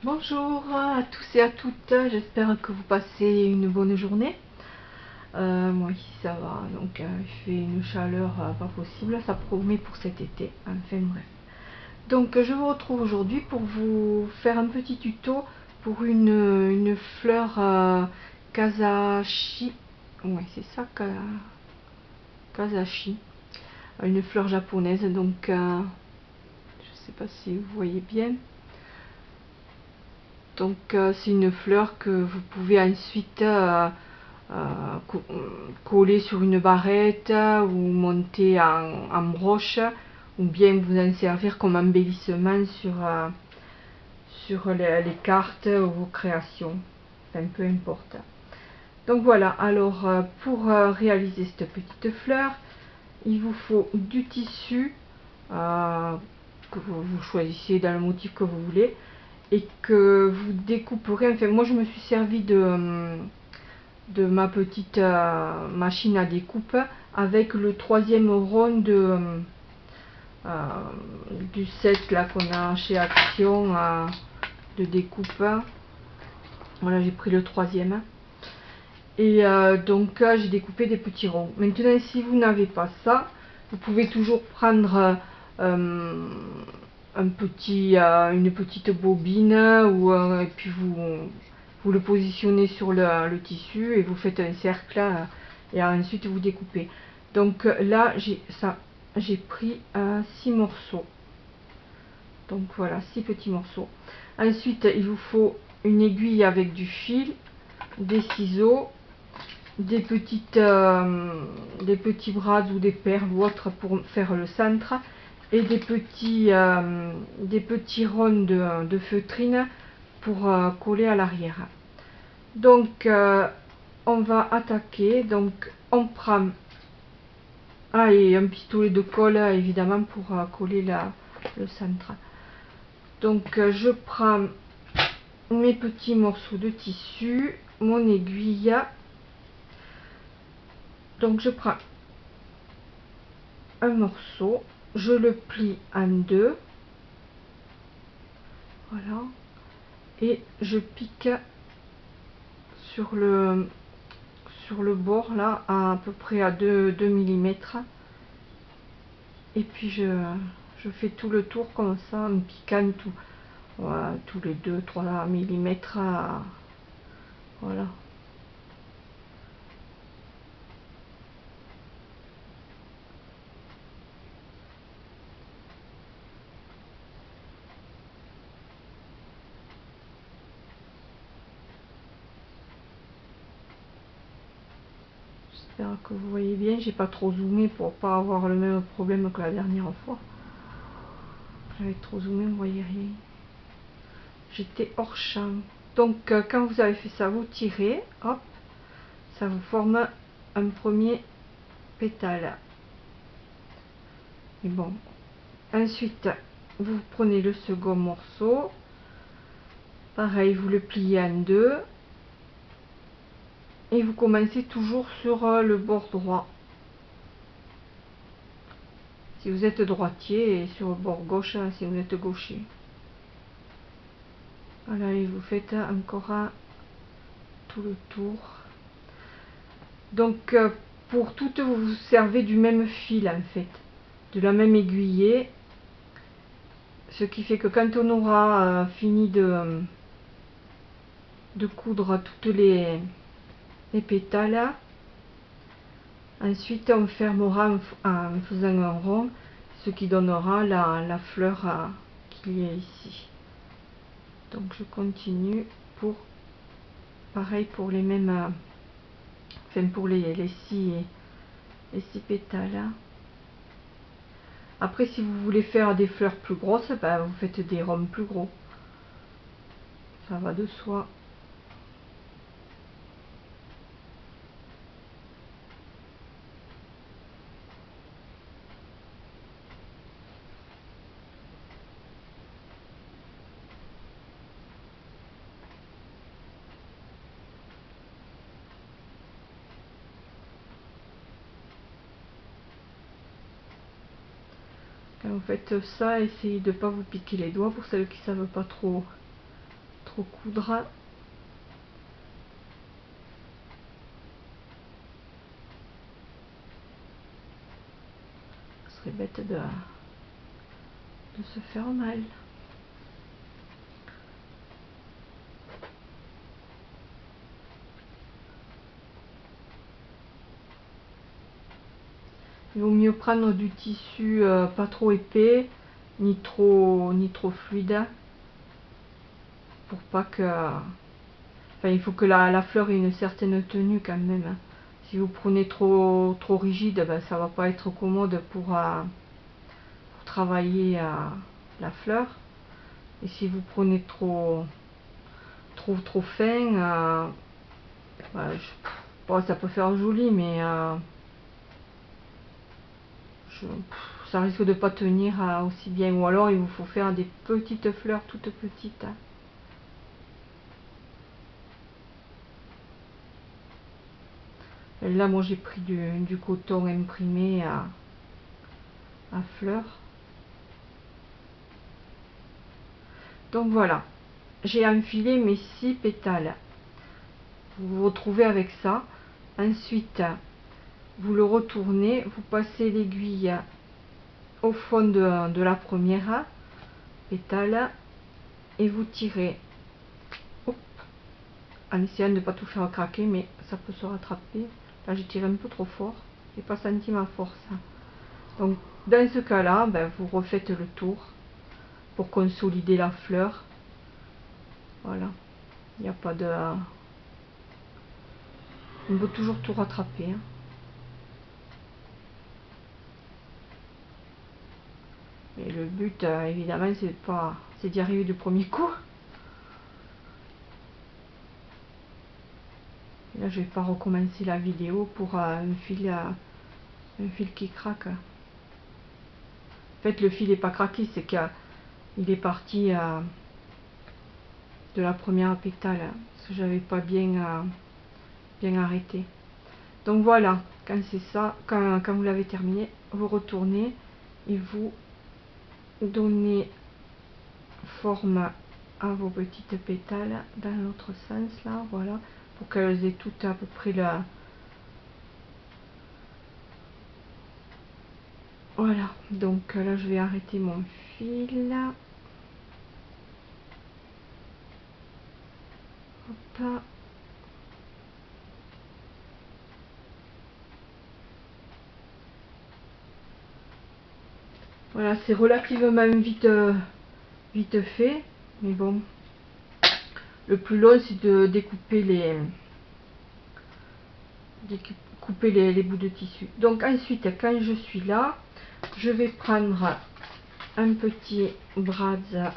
Bonjour à tous et à toutes, j'espère que vous passez une bonne journée. Moi ici ça va, donc il fait une chaleur pas possible, ça promet pour cet été, enfin bref. Donc je vous retrouve aujourd'hui pour vous faire un petit tuto pour une fleur Kazashi. Ouais, c'est ça, Kazashi, une fleur japonaise, donc je sais pas si vous voyez bien. Donc c'est une fleur que vous pouvez ensuite coller sur une barrette ou monter en broche, ou bien vous en servir comme embellissement sur les cartes ou vos créations, enfin peu importe. Donc voilà, alors pour réaliser cette petite fleur, il vous faut du tissu que vous choisissez dans le motif que vous voulez et que vous découperez. Enfin, moi je me suis servi de ma petite machine à découpe avec le troisième rond du set là qu'on a chez Action de découpe. Voilà, j'ai pris le troisième. Et donc j'ai découpé des petits ronds. Maintenant, si vous n'avez pas ça, vous pouvez toujours prendre une petite bobine et puis vous le positionnez sur le tissu et vous faites un cercle et ensuite vous découpez. Donc là j'ai pris 6 morceaux. Donc voilà, 6 petits morceaux. Ensuite il vous faut une aiguille avec du fil, des ciseaux, des petits bras ou des perles ou autres pour faire le centre, et des petits ronds de feutrine pour coller à l'arrière. Donc on va attaquer. Donc on prend et un pistolet de colle évidemment pour coller le centre. Donc je prends mes petits morceaux de tissu, mon aiguille. Donc je prends un morceau, je le plie en deux, voilà, et je pique sur le bord là à peu près à 2 mm, et puis je fais tout le tour comme ça en piquant tout, voilà, tous les 2-3 mm, voilà. J'espère que vous voyez bien, j'ai pas trop zoomé pour pas avoir le même problème que la dernière fois. J'avais trop zoomé, vous voyez rien, j'étais hors champ. Donc quand vous avez fait ça, vous tirez, hop, ça vous forme un premier pétale. Et bon, ensuite vous prenez le second morceau, pareil, vous le pliez en deux et vous commencez toujours sur le bord droit si vous êtes droitier, et sur le bord gauche si vous êtes gaucher. Voilà, et vous faites encore tout le tour. Donc pour toutes, vous vous servez du même fil en fait, de la même aiguillée, ce qui fait que quand on aura fini de coudre toutes les pétales, ensuite on fermera en faisant un rond, ce qui donnera la fleur qu'il y a ici. Donc je continue pour pareil pour les mêmes, enfin pour les six pétales. Après, si vous voulez faire des fleurs plus grosses, ben, vous faites des ronds plus gros, ça va de soi. Quand vous faites ça, essayez de ne pas vous piquer les doigts pour celles qui ne savent pas trop trop coudre. Ce serait bête de se faire mal. Il vaut mieux prendre du tissu pas trop épais, ni trop fluide, pour pas que... Enfin, il faut que la fleur ait une certaine tenue quand même, hein. Si vous prenez trop rigide, ben, ça va pas être commode pour travailler la fleur. Et si vous prenez trop fin, ben, bon, ça peut faire joli, mais ça risque de pas tenir aussi bien. Ou alors il vous faut faire des petites fleurs toutes petites, hein. Et là, moi j'ai pris du coton imprimé à fleurs. Donc voilà, j'ai enfilé mes 6 pétales. Vous vous retrouvez avec ça. Ensuite, vous le retournez, vous passez l'aiguille au fond de la première pétale et vous tirez, hop, en essayant de ne pas tout faire craquer, mais ça peut se rattraper. Là j'ai tiré un peu trop fort, j'ai pas senti ma force. Donc dans ce cas là, ben, vous refaites le tour pour consolider la fleur. Voilà, il n'y a pas de... On peut toujours tout rattraper, hein. Et le but, évidemment, c'est d'y arriver du premier coup. Et là, je vais pas recommencer la vidéo pour un fil qui craque. En fait, le fil n'est pas craqué, c'est qu'il est parti de la première pétale, hein, parce que j'avais pas bien arrêté. Donc voilà, quand c'est ça, quand vous l'avez terminé, vous retournez et vous donnez forme à vos petites pétales dans l'autre sens là, voilà, pour qu'elles aient toutes à peu près la... Voilà, donc là je vais arrêter mon fil. Hop. Voilà, c'est relativement vite fait, mais bon, le plus long c'est de découper les bouts de tissu. Donc ensuite, quand je suis là, je vais prendre un petit brad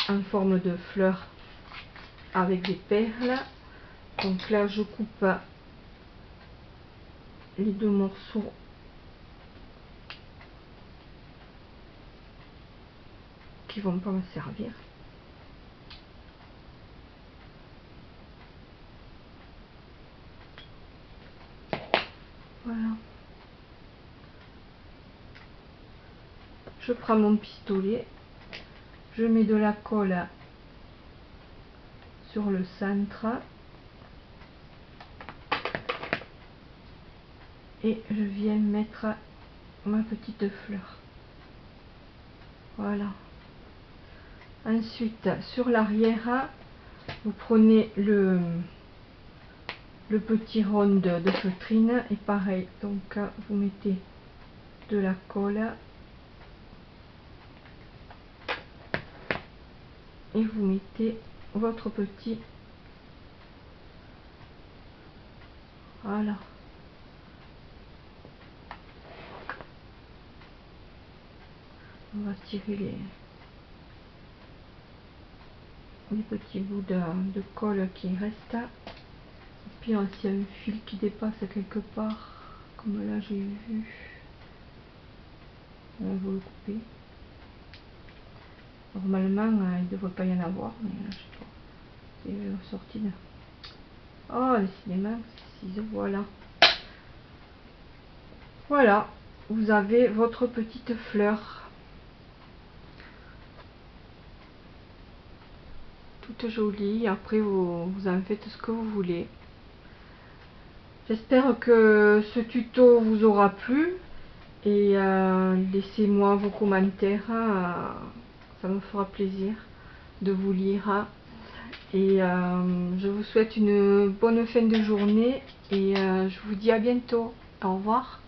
en forme de fleur avec des perles. Donc là je coupe les 2 morceaux qui vont pas me servir. Voilà. Je prends mon pistolet, je mets de la colle sur le centre et je viens mettre ma petite fleur. Voilà. Ensuite, sur l'arrière, vous prenez le petit rond de feutrine et pareil, donc vous mettez de la colle et vous mettez votre petit... Voilà. On va tirer les petits bouts de colle qui restent. Et puis s'il y a un fil qui dépasse quelque part, comme là j'ai vu, on va le couper. Normalement il ne devrait pas y en avoir, mais là, je sais pas, c'est sorti de... Oh décidément, ciseaux, voilà. Voilà, vous avez votre petite fleur. toute jolie. Après vous en faites ce que vous voulez. J'espère que ce tuto vous aura plu et laissez-moi vos commentaires, ça me fera plaisir de vous lire. Et je vous souhaite une bonne fin de journée et je vous dis à bientôt. Au revoir.